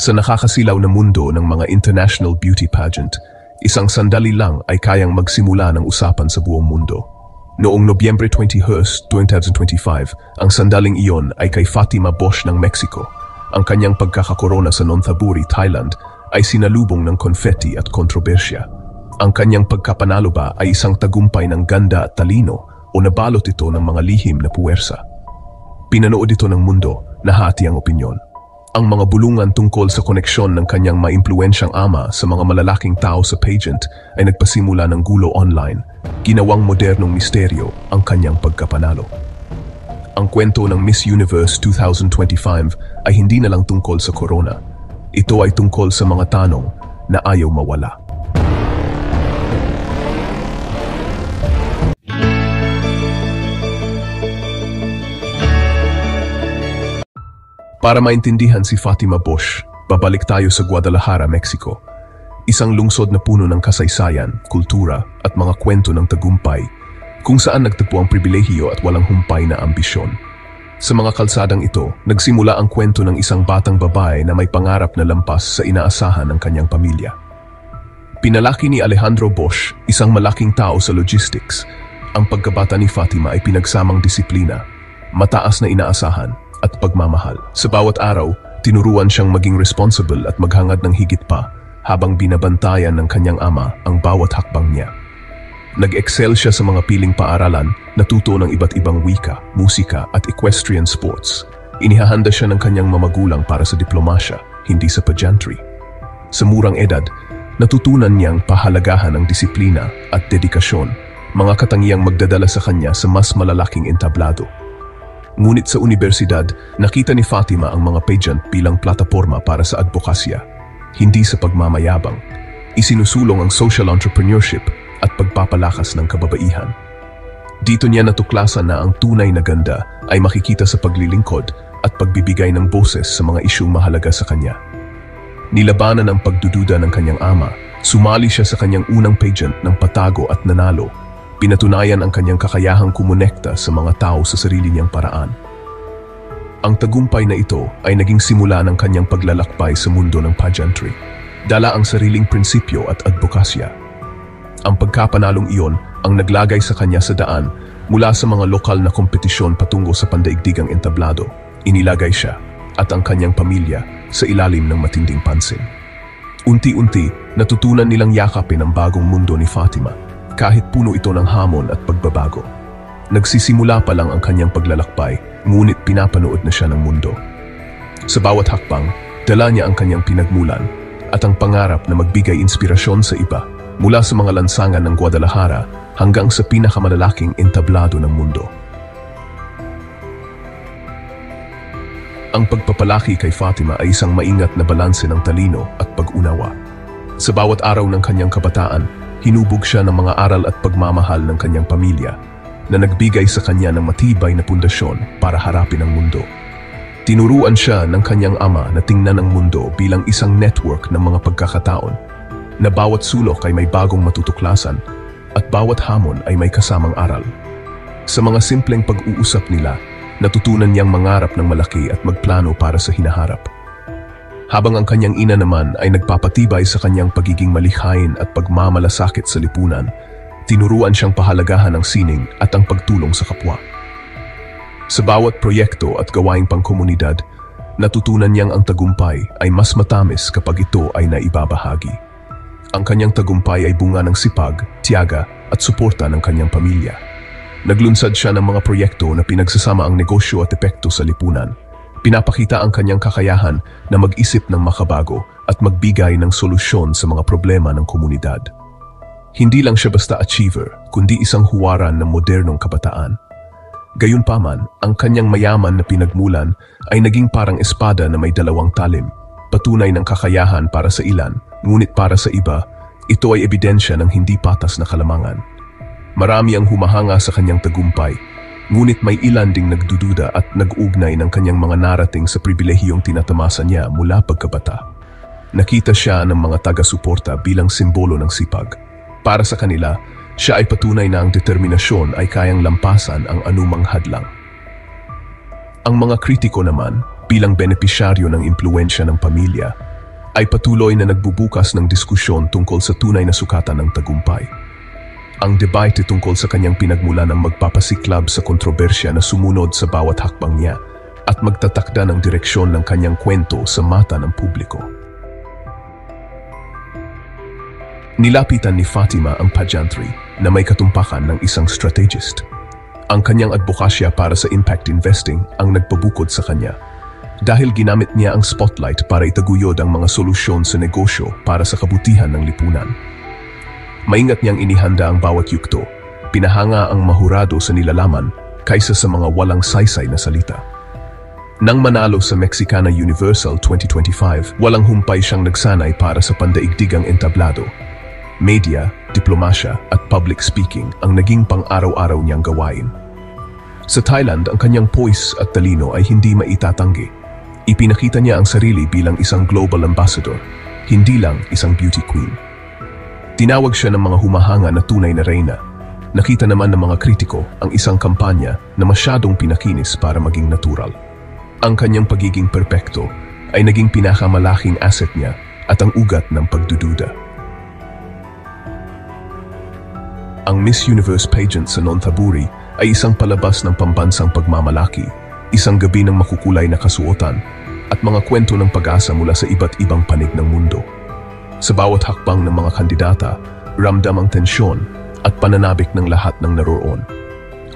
Sa nakakasilaw na mundo ng mga international beauty pageant, isang sandali lang ay kayang magsimula ng usapan sa buong mundo. Noong Nobyembre 20, 2025, ang sandaling iyon ay kay Fatima Bosch ng Mexico. Ang kanyang pagkakakorona sa Nonthaburi, Thailand ay sinalubong ng konfetti at kontrobersya. Ang kanyang pagkapanalo ba ay isang tagumpay ng ganda at talino o nabalot ito ng mga lihim na puwersa? Pinanood ito ng mundo, nahati ang opinyon. Ang mga bulungan tungkol sa koneksyon ng kanyang maimpluwensyang ama sa mga malalaking tao sa pageant ay nagpasimula ng gulo online. Ginawang modernong misteryo ang kanyang pagkapanalo. Ang kwento ng Miss Universe 2025 ay hindi na lang tungkol sa corona. Ito ay tungkol sa mga tanong na ayaw mawala. Para maintindihan si Fatima Bosch, babalik tayo sa Guadalajara, Mexico. Isang lungsod na puno ng kasaysayan, kultura at mga kwento ng tagumpay, kung saan nagtagpo ang pribilehiyo at walang humpay na ambisyon. Sa mga kalsadang ito, nagsimula ang kwento ng isang batang babae na may pangarap na lampas sa inaasahan ng kanyang pamilya. Pinalaki ni Alejandro Bosch, isang malaking tao sa logistics. Ang pagkabata ni Fatima ay pinagsamang disiplina, mataas na inaasahan, at pagmamahal. Sa bawat araw, tinuruan siyang maging responsible at maghangad ng higit pa habang binabantayan ng kanyang ama ang bawat hakbang niya. Nag-excel siya sa mga piling paaralan, natuto ng iba't ibang wika, musika at equestrian sports. Inihahanda siya ng kanyang mamagulang para sa diplomasya, hindi sa pageantry. Sa murang edad, natutunan niyang pahalagahan ang disiplina at dedikasyon, mga katangiang magdadala sa kanya sa mas malalaking entablado. Ngunit sa universidad, nakita ni Fatima ang mga pageant bilang plataporma para sa advokasya, hindi sa pagmamayabang. Isinusulong ang social entrepreneurship at pagpapalakas ng kababaihan. Dito niya natuklasan na ang tunay na ganda ay makikita sa paglilingkod at pagbibigay ng boses sa mga isyung mahalaga sa kanya. Nilabanan ang pagdududa ng kanyang ama, sumali siya sa kanyang unang pageant ng patago at nanalo. Pinatunayan ang kanyang kakayahang kumonekta sa mga tao sa sarili niyang paraan. Ang tagumpay na ito ay naging simula ng kanyang paglalakbay sa mundo ng pageantry. Dala ang sariling prinsipyo at advokasya. Ang pagkapanalong iyon ang naglagay sa kanya sa daan mula sa mga lokal na kompetisyon patungo sa pandaigdigang entablado. Inilagay siya at ang kanyang pamilya sa ilalim ng matinding pansin. Unti-unti, natutunan nilang yakapin ang bagong mundo ni Fatima. Kahit puno ito ng hamon at pagbabago. Nagsisimula pa lang ang kanyang paglalakbay, ngunit pinapanood na siya ng mundo. Sa bawat hakbang, dala niya ang kanyang pinagmulan at ang pangarap na magbigay inspirasyon sa iba, mula sa mga lansangan ng Guadalajara hanggang sa pinakamalalaking entablado ng mundo. Ang pagpapalaki kay Fatima ay isang maingat na balanse ng talino at pag-unawa. Sa bawat araw ng kanyang kabataan, hinubog siya ng mga aral at pagmamahal ng kanyang pamilya na nagbigay sa kanya ng matibay na pundasyon para harapin ang mundo. Tinuruan siya ng kanyang ama na tingnan ang mundo bilang isang network ng mga pagkakataon, na bawat sulok ay may bagong matutuklasan at bawat hamon ay may kasamang aral. Sa mga simpleng pag-uusap nila, natutunan niyang mangarap ng malaki at magplano para sa hinaharap. Habang ang kanyang ina naman ay nagpapatibay sa kanyang pagiging malikhain at pagmamalasakit sa lipunan, tinuruan siyang pahalagahan ang sining at ang pagtulong sa kapwa. Sa bawat proyekto at gawaing pangkomunidad, natutunan niyang ang tagumpay ay mas matamis kapag ito ay naibabahagi. Ang kanyang tagumpay ay bunga ng sipag, tiyaga at suporta ng kanyang pamilya. Naglunsad siya ng mga proyekto na pinagsasama ang negosyo at epekto sa lipunan. Pinapakita ang kanyang kakayahan na mag-isip ng makabago at magbigay ng solusyon sa mga problema ng komunidad. Hindi lang siya basta achiever, kundi isang huwaran ng modernong kabataan. Gayunpaman, ang kanyang mayaman na pinagmulan ay naging parang espada na may dalawang talim, patunay ng kakayahan para sa ilan, ngunit para sa iba, ito ay ebidensya ng hindi patas na kalamangan. Marami ang humahanga sa kanyang tagumpay, ngunit may ilan ding nagdududa at nag-ugnay ng kanyang mga narating sa pribilehiyong tinatamasa niya mula pagkabata. Nakita siya ng mga taga-suporta bilang simbolo ng sipag. Para sa kanila, siya ay patunay na ang determinasyon ay kayang lampasan ang anumang hadlang. Ang mga kritiko naman, bilang benepisyaryo ng impluwensya ng pamilya, ay patuloy na nagbubukas ng diskusyon tungkol sa tunay na sukatan ng tagumpay. Ang debate tungkol sa kanyang pinagmulan ang magpapasiklab sa kontrobersya na sumunod sa bawat hakbang niya at magtatakda ng direksyon ng kanyang kwento sa mata ng publiko. Nilapitan ni Fatima ang pageantry na may katumpakan ng isang strategist. Ang kanyang advokasya para sa impact investing ang nagpabukod sa kanya dahil ginamit niya ang spotlight para itaguyod ang mga solusyon sa negosyo para sa kabutihan ng lipunan. Maingat niyang inihanda ang bawat yugto, pinahanga ang mahurado sa nilalaman kaysa sa mga walang saysay na salita. Nang manalo sa Mexicana Universal 2025, walang humpay siyang nagsanay para sa pandaigdigang entablado. Media, diplomasya at public speaking ang naging pang-araw-araw niyang gawain. Sa Thailand, ang kanyang poise at talino ay hindi maitatanggi. Ipinakita niya ang sarili bilang isang global ambassador, hindi lang isang beauty queen. Tinawag siya ng mga humahanga na tunay na reyna. Nakita naman ng mga kritiko ang isang kampanya na masyadong pinakinis para maging natural. Ang kanyang pagiging perpekto ay naging pinakamalaking asset niya at ang ugat ng pagdududa. Ang Miss Universe pageant sa Nonthaburi ay isang palabas ng pambansang pagmamalaki, isang gabi ng makukulay na kasuotan, at mga kwento ng pag-asa mula sa iba't ibang panig ng mundo. Sa bawat hakbang ng mga kandidata, ramdam ang tensyon at pananabik ng lahat ng naroon.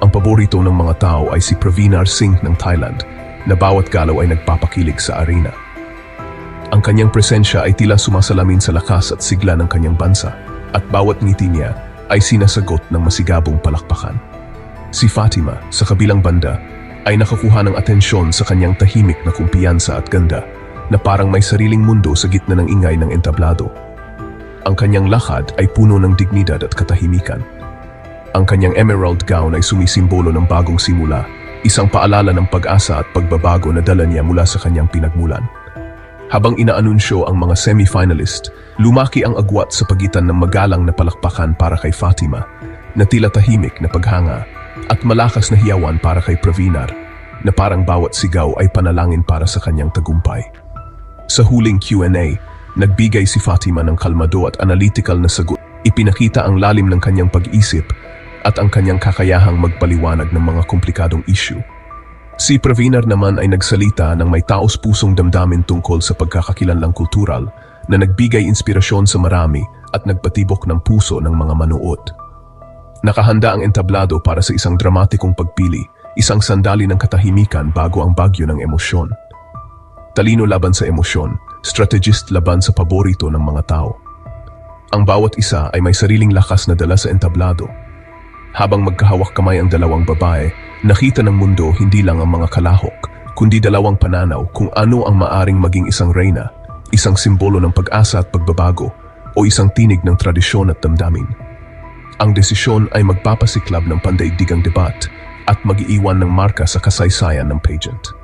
Ang paborito ng mga tao ay si Pravener Singh ng Thailand, na bawat galaw ay nagpapakilig sa arena. Ang kanyang presensya ay tila sumasalamin sa lakas at sigla ng kanyang bansa, at bawat ngiti niya ay sinasagot ng masigabong palakpakan. Si Fatima, sa kabilang banda, ay nakakuha ng atensyon sa kanyang tahimik na kumpiyansa at ganda, na parang may sariling mundo sa gitna ng ingay ng entablado. Ang kanyang lakad ay puno ng dignidad at katahimikan. Ang kanyang emerald gown ay sumisimbolo ng bagong simula, isang paalala ng pag-asa at pagbabago na dala niya mula sa kanyang pinagmulan. Habang inaanunsyo ang mga semi-finalist, lumaki ang agwat sa pagitan ng magalang na palakpakan para kay Fatima, na tila tahimik na paghanga, at malakas na hiyawan para kay Pravener, na parang bawat sigaw ay panalangin para sa kanyang tagumpay. Sa huling Q&A, nagbigay si Fatima ng kalmado at analytical na sagot. Ipinakita ang lalim ng kanyang pag-isip at ang kanyang kakayahang magpaliwanag ng mga komplikadong issue. Si Pravener naman ay nagsalita ng may taos-pusong damdamin tungkol sa pagkakakilanlang kultural na nagbigay inspirasyon sa marami at nagpatibok ng puso ng mga manood. Nakahanda ang entablado para sa isang dramatikong pagpili, isang sandali ng katahimikan bago ang bagyo ng emosyon. Talino laban sa emosyon, strategist laban sa paborito ng mga tao. Ang bawat isa ay may sariling lakas na dala sa entablado. Habang magkahawak kamay ang dalawang babae, nakita ng mundo hindi lang ang mga kalahok, kundi dalawang pananaw kung ano ang maaring maging isang reyna, isang simbolo ng pag-asa at pagbabago, o isang tinig ng tradisyon at damdamin. Ang desisyon ay magpapasiklab ng pandaigdigang debat at mag-iiwan ng marka sa kasaysayan ng pageant.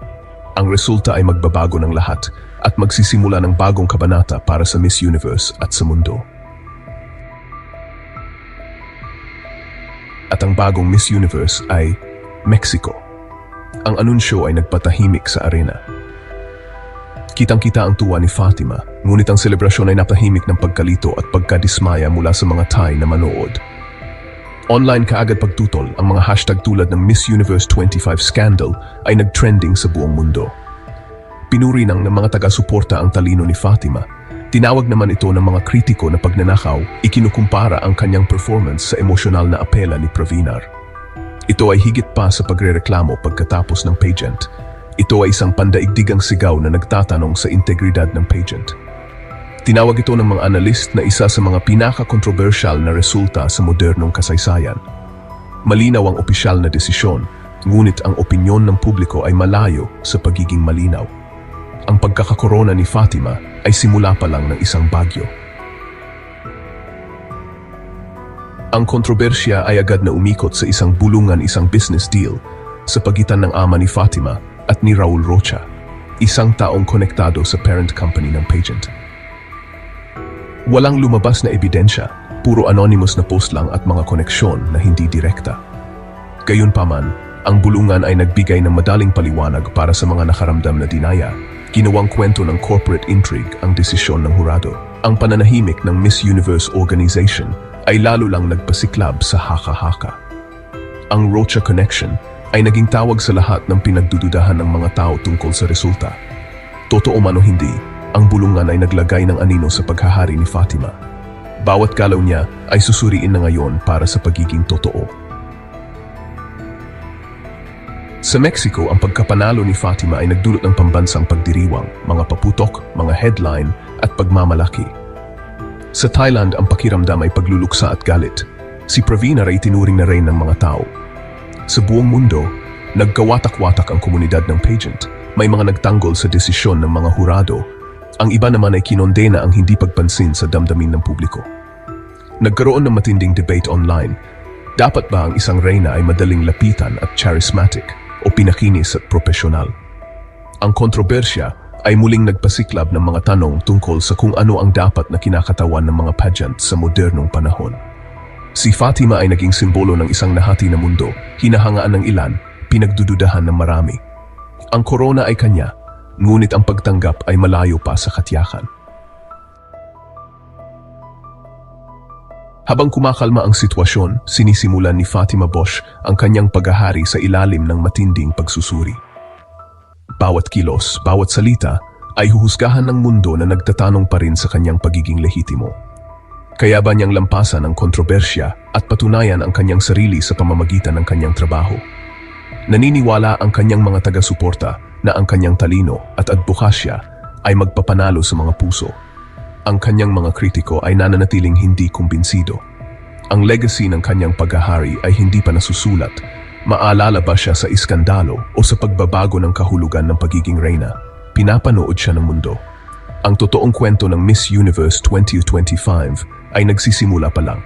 Ang resulta ay magbabago ng lahat at magsisimula ng bagong kabanata para sa Miss Universe at sa mundo. At ang bagong Miss Universe ay Mexico. Ang anunsyo ay nagpatahimik sa arena. Kitang-kita ang tuwa ni Fatima, ngunit ang selebrasyon ay napahimik ng pagkalito at pagkadismaya mula sa mga Thai na manood. Online kaagad pagtutol, ang mga hashtag tulad ng Miss Universe 25 Scandal ay nag-trending sa buong mundo. Pinuri ng mga taga-suporta ang talino ni Fatima. Tinawag naman ito ng mga kritiko na pagnanakaw, ikinukumpara ang kanyang performance sa emosyonal na apela ni Pravener. Ito ay higit pa sa pagrereklamo pagkatapos ng pageant. Ito ay isang pandaigdigang sigaw na nagtatanong sa integridad ng pageant. Tinawag ito ng mga analyst na isa sa mga pinaka-controversial na resulta sa modernong kasaysayan. Malinaw ang opisyal na desisyon, ngunit ang opinyon ng publiko ay malayo sa pagiging malinaw. Ang pagkakakorona ni Fatima ay simula pa lang ng isang bagyo. Ang kontrobersya ay agad na umikot sa isang bulungan, isang business deal sa pagitan ng ama ni Fatima at ni Raul Rocha, isang taong konektado sa parent company ng pageant. Walang lumabas na ebidensya, puro anonymous na post lang at mga koneksyon na hindi direkta. Gayunpaman, ang bulungan ay nagbigay ng madaling paliwanag para sa mga nakaramdam na dinaya Ginawang kwento ng corporate intrigue ang desisyon ng hurado. Ang pananahimik ng Miss Universe organization ay lalo lang nagpasiklab sa haka-haka. Ang Rocha Connection ay naging tawag sa lahat ng pinagdududahan ng mga tao tungkol sa resulta. Totoo man o hindi, ang bulungan ay naglagay ng anino sa paghahari ni Fatima. Bawat galaw niya ay susuriin na ngayon para sa pagiging totoo. Sa Mexico, ang pagkapanalo ni Fatima ay nagdulot ng pambansang pagdiriwang, mga paputok, mga headline at pagmamalaki. Sa Thailand, ang pakiramdam ay pagluluksa at galit. Si Pravina ay tinuring na rin ng mga tao. Sa buong mundo, nagkawatak-watak ang komunidad ng pageant. May mga nagtanggol sa desisyon ng mga hurado. Ang iba naman ay kinondena ang hindi pagpansin sa damdamin ng publiko. Nagkaroon ng matinding debate online. Dapat ba ang isang reyna ay madaling lapitan at charismatic o pinakinis at profesional? Ang kontrobersya ay muling nagpasiklab ng mga tanong tungkol sa kung ano ang dapat na kinakatawan ng mga pageant sa modernong panahon. Si Fatima ay naging simbolo ng isang nahati na mundo, hinahangaan ng ilan, pinagdududahan ng marami. Ang corona ay kanya, ngunit ang pagtanggap ay malayo pa sa katiyakan. Habang kumakalma ang sitwasyon, sinisimulan ni Fatima Bosch ang kanyang paghahari sa ilalim ng matinding pagsusuri. Bawat kilos, bawat salita ay huhusgahan ng mundo na nagtatanong pa rin sa kanyang pagiging lehitimo. Kaya ba niyang lampasan ang kontrobersya at patunayan ang kanyang sarili sa pamamagitan ng kanyang trabaho? Naniniwala ang kanyang mga taga-suporta na ang kanyang talino at advokasya ay magpapanalo sa mga puso. Ang kanyang mga kritiko ay nananatiling hindi kumbinsido. Ang legacy ng kanyang paghahari ay hindi pa nasusulat. Maalala ba siya sa iskandalo o sa pagbabago ng kahulugan ng pagiging reyna? Pinapanood siya ng mundo. Ang totoong kwento ng Miss Universe 2025 ay nagsisimula pa lang.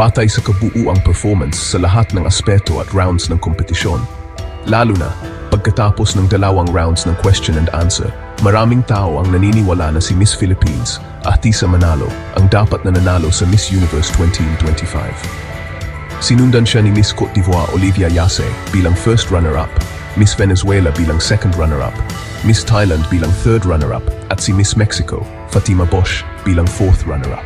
Batay sa kabuuang performance sa lahat ng aspeto at rounds ng kompetisyon. Lalo na, pagkatapos ng 2 rounds ng question and answer, maraming tao ang naniniwala na si Miss Philippines, Atisa Manalo, ang dapat na nanalo sa Miss Universe 2025. Sinundan siya ni Miss Cote d'Ivoire Olivia Yase bilang first runner-up, Miss Venezuela bilang second runner-up, Miss Thailand bilang third runner-up, at si Miss Mexico, Fatima Bosch, bilang fourth runner-up.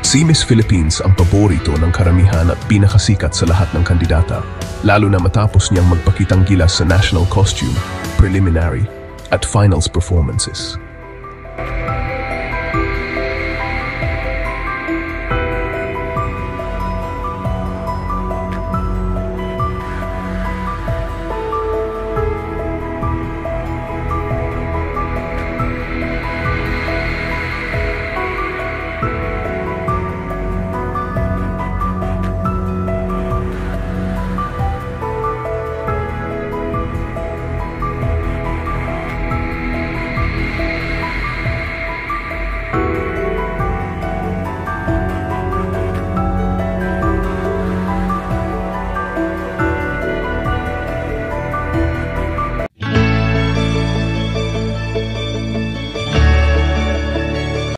Si Miss Philippines ang paborito ng karamihan at pinakasikat sa lahat ng kandidata, lalo na matapos niyang magpakitang gilas sa national costume, preliminary, at finals performances.